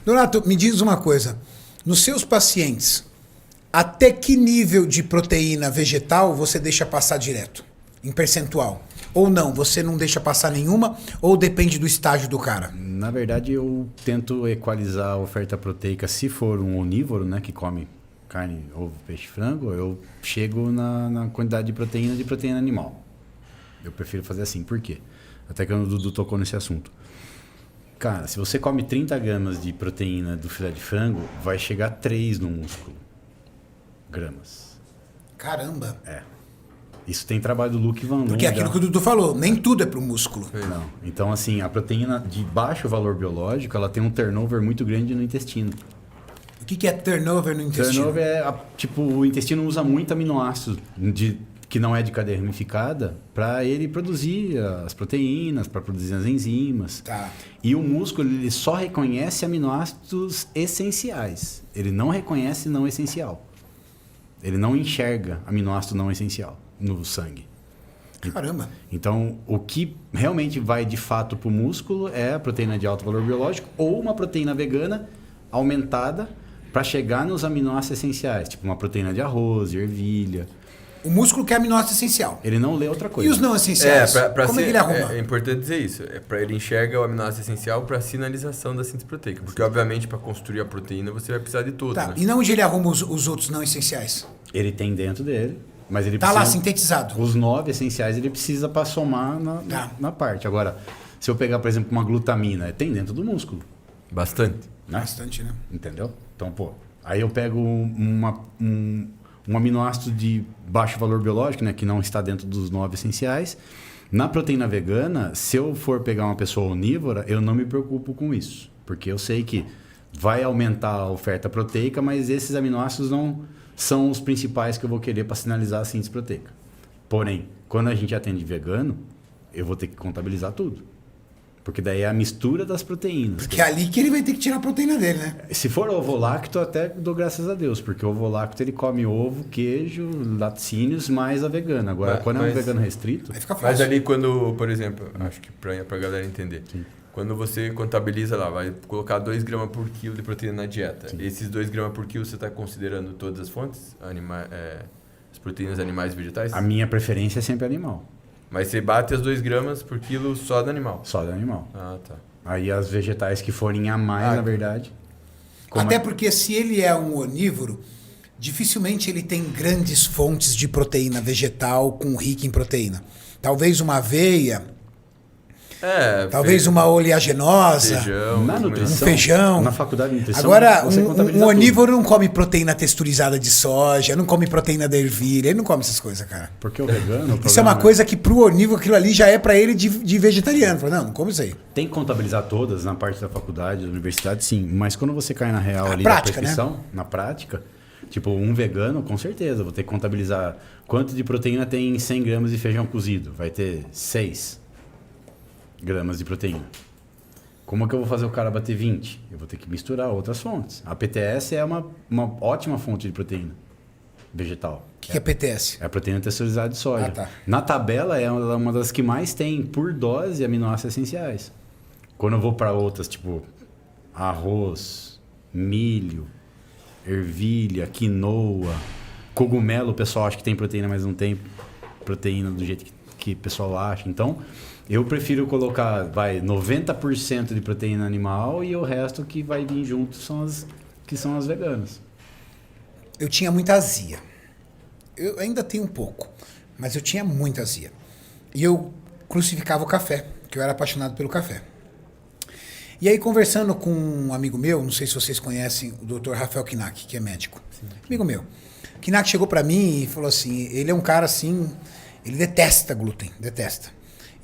Donato, me diz uma coisa. Nos seus pacientes, até que nível de proteína vegetal você deixa passar direto? Em percentual? Ou não? Você não deixa passar nenhuma? Ou depende do estágio do cara? Na verdade, eu tento equalizar a oferta proteica. Se for um onívoro, né, que come carne, ovo, peixe, frango, eu chego na quantidade de proteína animal. Eu prefiro fazer assim. Por quê? Até que o Dudu tocou nesse assunto. Cara, se você come 30 gramas de proteína do filé de frango, vai chegar 3 no músculo. Gramas. Caramba. Isso tem trabalho do Luke Van Loon. Porque é aquilo que o Dudu falou, nem tudo é pro músculo. Não. Então, assim, a proteína de baixo valor biológico, ela tem um turnover muito grande no intestino. O que é turnover no intestino? Turnover é, tipo, o intestino usa muito aminoácido que não é de cadeia ramificada para ele produzir as proteínas, para produzir as enzimas. Tá. E o músculo, ele só reconhece aminoácidos essenciais. Ele não reconhece não essencial. Ele não enxerga aminoácido não essencial no sangue. Caramba. Então, o que realmente vai de fato para o músculo é a proteína de alto valor biológico ou uma proteína vegana aumentada para chegar nos aminoácidos essenciais, tipo uma proteína de arroz, de ervilha. O músculo quer aminoácido essencial. Ele não lê outra coisa. E os não essenciais? Como é que ele arruma? É importante dizer isso. Ele enxerga o aminoácido essencial para a sinalização da síntese proteica. Porque, obviamente, para construir a proteína, você vai precisar de todos. Tá. Né? E não onde ele arruma os outros não essenciais? Ele tem dentro dele, mas ele Tá precisa... lá, sintetizado. Os 9 essenciais ele precisa para somar na parte. Agora, se eu pegar, por exemplo, uma glutamina, tem dentro do músculo. Bastante. Né? Bastante, né? Entendeu? Então, pô, aí eu pego um aminoácido de baixo valor biológico, né, que não está dentro dos 9 essenciais. Na proteína vegana, se eu for pegar uma pessoa onívora, eu não me preocupo com isso. Porque eu sei que vai aumentar a oferta proteica, mas esses aminoácidos não são os principais que eu vou querer para sinalizar a síntese proteica. Porém, quando a gente atende vegano, eu vou ter que contabilizar tudo. Porque daí é a mistura das proteínas. Porque é ali que ele vai ter que tirar a proteína dele, né? Se for ovo-lacto, até dou graças a Deus, porque o ovo-lacto ele come ovo, queijo, laticínios, mais a vegana. Agora, quando é um vegano restrito... Aí fica fácil. Mas ali quando, por exemplo, acho que pra galera entender, quando você contabiliza lá, vai colocar 2 gramas por quilo de proteína na dieta. Sim. Esses 2 gramas por quilo você está considerando todas as fontes? As proteínas animais e vegetais? A minha preferência é sempre animal. Mas você bate as 2 gramas por quilo só do animal? Só do animal. Ah, tá. Aí as vegetais que forem a mais, na verdade... Até porque se ele é um onívoro, dificilmente ele tem grandes fontes de proteína vegetal com rica em proteína. Talvez uma aveia, talvez uma oleaginosa, feijão, na nutrição, um feijão. Na faculdade de nutrição, Agora, você contabiliza um onívoro não come proteína texturizada de soja, não come proteína da ervilha, ele não come essas coisas, cara. tudo. Porque o vegano... Isso é uma coisa que pro onívoro, aquilo ali já é pra ele de vegetariano. Fala, não come isso aí. Tem que contabilizar todas na parte da faculdade, da universidade, sim. Mas quando você cai na real Na ali prática, da prescrição, na prática, tipo um vegano, com certeza, vou ter que contabilizar quanto de proteína tem em 100 gramas de feijão cozido. Vai ter 6 gramas de proteína. Como é que eu vou fazer o cara bater 20? Eu vou ter que misturar outras fontes. A PTS é uma ótima fonte de proteína vegetal. O que é PTS? É a proteína texturizada de soja. Ah, tá. Na tabela é uma das que mais tem por dose aminoácidos essenciais. Quando eu vou para outras, tipo arroz, milho, ervilha, quinoa, cogumelo, o pessoal acha que tem proteína, mas não tem proteína do jeito que o pessoal acha. Então, eu prefiro colocar 90% de proteína animal e o resto que vai vir junto são as veganas. Eu tinha muita azia. Eu ainda tenho um pouco, mas eu tinha muita azia. E eu crucificava o café, que eu era apaixonado pelo café. E aí, conversando com um amigo meu, não sei se vocês conhecem, o Dr. Rafael Kinak, que é médico. Sim. Amigo meu. Kinak chegou pra mim e falou assim, ele é um cara assim, ele detesta glúten, detesta.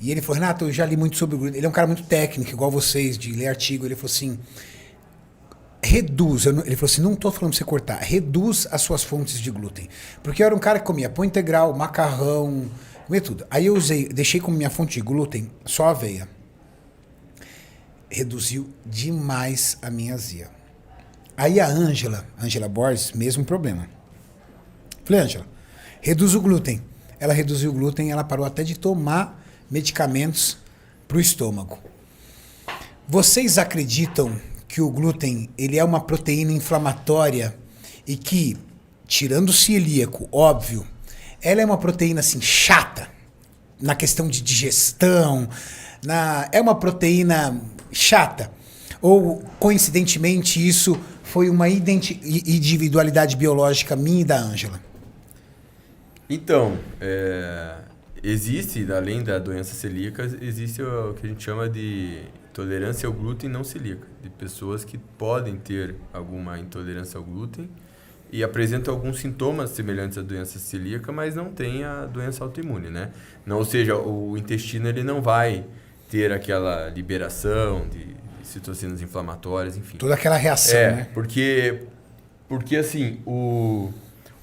E ele falou, Renato, eu já li muito sobre glúten. Ele é um cara muito técnico, igual vocês, de ler artigo. Ele falou assim, reduz, ele falou assim, não estou falando para você cortar, reduz as suas fontes de glúten. Porque eu era um cara que comia pão integral, macarrão, comia tudo. Aí eu deixei como minha fonte de glúten só aveia. Reduziu demais a minha azia. Aí a Ângela Borges, mesmo problema. Falei, Ângela, reduz o glúten. Ela reduziu o glúten, ela parou até de tomar medicamentos para o estômago. Vocês acreditam que o glúten ele é uma proteína inflamatória e que, tirando o celíaco, óbvio, ela é uma proteína assim chata na questão de digestão, é uma proteína chata? Ou, coincidentemente, isso foi uma individualidade biológica minha e da Ângela? Então, existe, além da doença celíaca, existe o que a gente chama de intolerância ao glúten não celíaca, de pessoas que podem ter alguma intolerância ao glúten e apresentam alguns sintomas semelhantes à doença celíaca, mas não tem a doença autoimune, né? Não, ou seja, o intestino ele não vai ter aquela liberação de citocinas inflamatórias, enfim. Toda aquela reação, né? Porque assim, o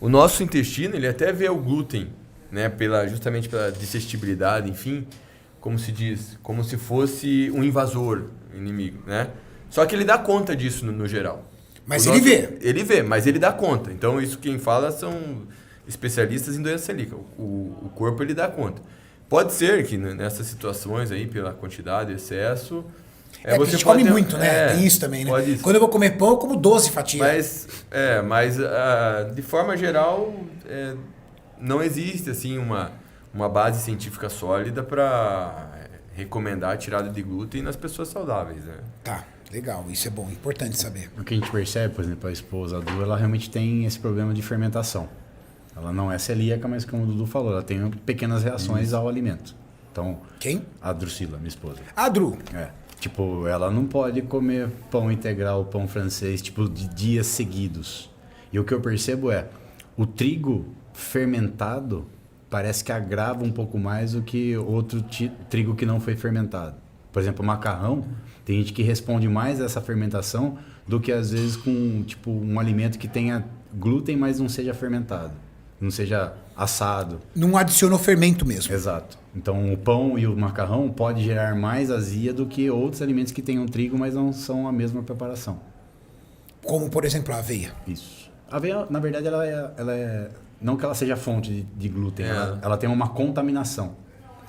nosso intestino, ele até vê o glúten, né, justamente pela digestibilidade, enfim, como se diz, como se fosse um invasor, inimigo, né? Só que ele dá conta disso no geral. Mas ele vê. Ele vê, mas ele dá conta. Então, isso quem fala são especialistas em doença celíaca. O corpo, ele dá conta. Pode ser que nessas situações aí, pela quantidade, excesso... Porque a gente come muito, né? Tem isso também, né? Quando eu vou comer pão, eu como 12 fatias. Mas de forma geral, não existe assim uma base científica sólida para recomendar a tirada de glúten nas pessoas saudáveis, né? Tá, legal. Isso é bom, importante saber. O que a gente percebe, por exemplo, a esposa do, ela realmente tem esse problema de fermentação. Ela não é celíaca, mas como o Dudu falou, ela tem pequenas reações ao alimento. Então, quem? A Drusila, minha esposa. A Dru. Tipo, ela não pode comer pão integral, pão francês, tipo, de dias seguidos. E o que eu percebo o trigo fermentado parece que agrava um pouco mais do que outro trigo que não foi fermentado. Por exemplo, o macarrão, tem gente que responde mais a essa fermentação do que às vezes com tipo um alimento que tenha glúten, mas não seja fermentado, não seja assado. Não adicionou fermento mesmo. Exato. Então, o pão e o macarrão pode gerar mais azia do que outros alimentos que tenham trigo, mas não são a mesma preparação. Como, por exemplo, a aveia. Isso. A aveia, na verdade, ela é não que ela seja fonte de glúten, ela tem uma contaminação.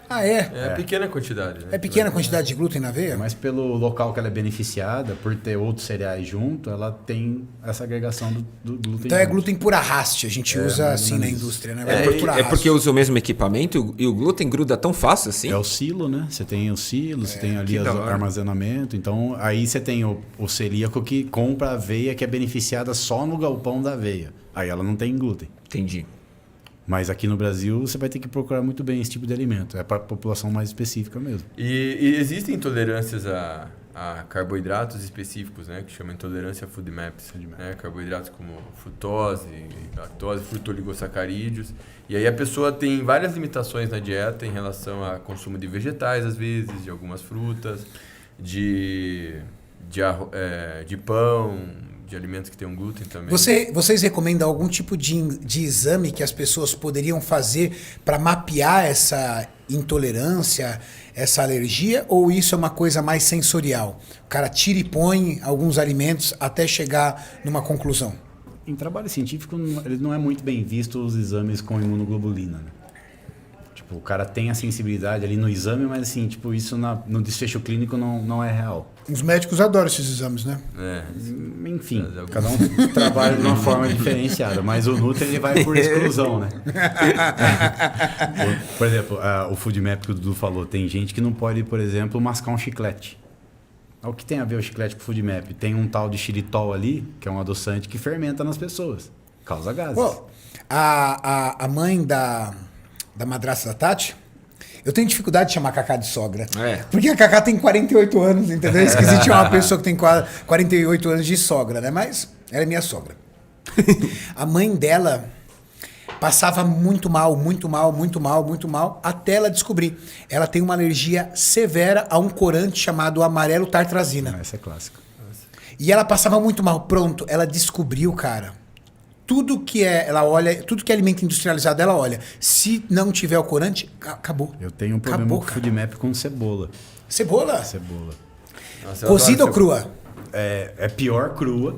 Ah, é? É pequena quantidade, né? É pequena quantidade de glúten na aveia? Mas pelo local que ela é beneficiada, por ter outros cereais junto, ela tem essa agregação do glúten. Então é glúten por arraste, a gente usa assim na indústria, né? É porque usa o mesmo equipamento e o glúten gruda tão fácil assim? É o silo, né? Você tem o silo, você tem ali o armazenamento. Então, aí você tem o celíaco que compra aveia que é beneficiada só no galpão da aveia. Aí ela não tem glúten. Entendi. Mas aqui no Brasil você vai ter que procurar muito bem esse tipo de alimento. É para a população mais específica mesmo. E existem intolerâncias a carboidratos específicos, né? Que chama intolerância a food maps. Né? Carboidratos como frutose, lactose, frutoligosacarídeos. E aí a pessoa tem várias limitações na dieta em relação ao consumo de vegetais, às vezes, de algumas frutas, de pão, de alimentos que tenham glúten também. Vocês recomendam algum tipo de exame que as pessoas poderiam fazer para mapear essa intolerância, essa alergia? Ou isso é uma coisa mais sensorial? O cara tira e põe alguns alimentos até chegar numa conclusão. Em trabalho científico, ele não é muito bem visto os exames com imunoglobulina, né? Tipo, o cara tem a sensibilidade ali no exame, mas assim, tipo, isso no desfecho clínico não é real. Os médicos adoram esses exames, né? Enfim, cada um trabalha de uma forma diferenciada, mas o Nutri ele vai por exclusão, né? Por exemplo, o Food Map que o Dudu falou, tem gente que não pode, por exemplo, mascar um chiclete. O que tem a ver o chiclete com o Food Map? Tem um tal de xilitol ali, que é um adoçante que fermenta nas pessoas, causa gases. Pô, a mãe da madrasta da Tati, eu tenho dificuldade de chamar a Cacá de sogra. Porque a Cacá tem 48 anos, entendeu? É esquisito chamar uma pessoa que tem 48 anos de sogra, né? Mas ela é minha sogra. A mãe dela passava muito mal, até ela descobrir. Ela tem uma alergia severa a um corante chamado amarelo tartrazina. Essa é clássica. E ela passava muito mal. Pronto, ela descobriu, cara. Tudo que ela olha, tudo que é alimento industrializado, ela olha. Se não tiver o corante, acabou. Eu tenho um problema com Food Map com cebola. Cebola? Cebola. Nossa, cozida ou crua? É pior crua.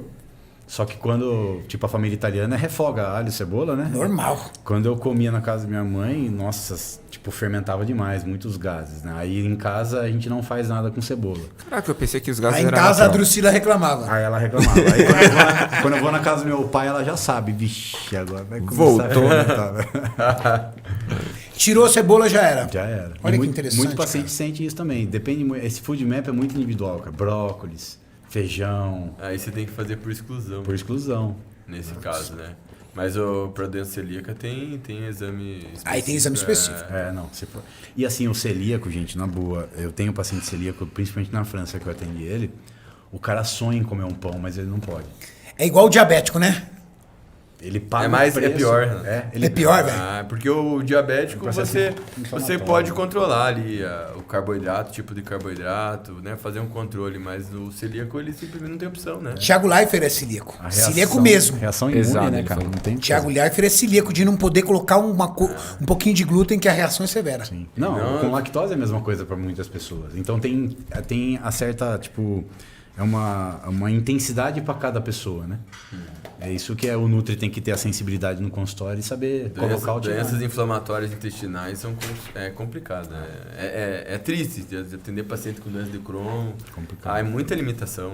Só que quando, tipo, a família italiana refoga alho e cebola, né? Normal. Quando eu comia na casa da minha mãe, nossa, tipo, fermentava demais, muitos gases, né? Aí em casa a gente não faz nada com cebola. Caraca, eu pensei que os gases Aí em eram casa a natural. Drusila reclamava. Aí ela reclamava. Aí quando eu vou na casa do meu pai, ela já sabe. Vixe, agora vai começar Voltou, a fermentar, Tirou a cebola, já era. Já era. Olha que muito, interessante, muito paciente cara. sente isso também. Depende muito. Esse food map é muito individual, cara. Brócolis, feijão, Aí você tem que fazer por exclusão, por exclusão. nesse caso, né? Mas pra doença celíaca tem exame específico. Aí tem exame específico. Não. Se for... E assim, o celíaco, gente, na boa, eu tenho paciente celíaco, principalmente na França que eu atendi ele, o cara sonha em comer um pão, mas ele não pode. É igual o diabético, né? Ele paga É pior, né? É pior, velho. Porque o diabético O processo você inflamatório. pode controlar ali o carboidrato, tipo de carboidrato, né? Fazer um controle, mas o celíaco ele simplesmente não tem opção, né? Tiago Leifert é celíaco. A reação- Celíaco mesmo. Reação imune, Exato, né, ele cara? falou. Não tem o que Tiago fazer. Leifert é celíaco de não poder colocar um pouquinho de glúten, que a reação é severa. Sim. Não, Não. com lactose é a mesma coisa para muitas pessoas. Então tem a certa, tipo, é uma intensidade para cada pessoa, né? É isso que o Nutri tem que ter a sensibilidade no consultório e saber colocar o Doenças inflamatórias intestinais são complicadas. Né? É triste de atender paciente com doença de Crohn. Complicado. É muita limitação.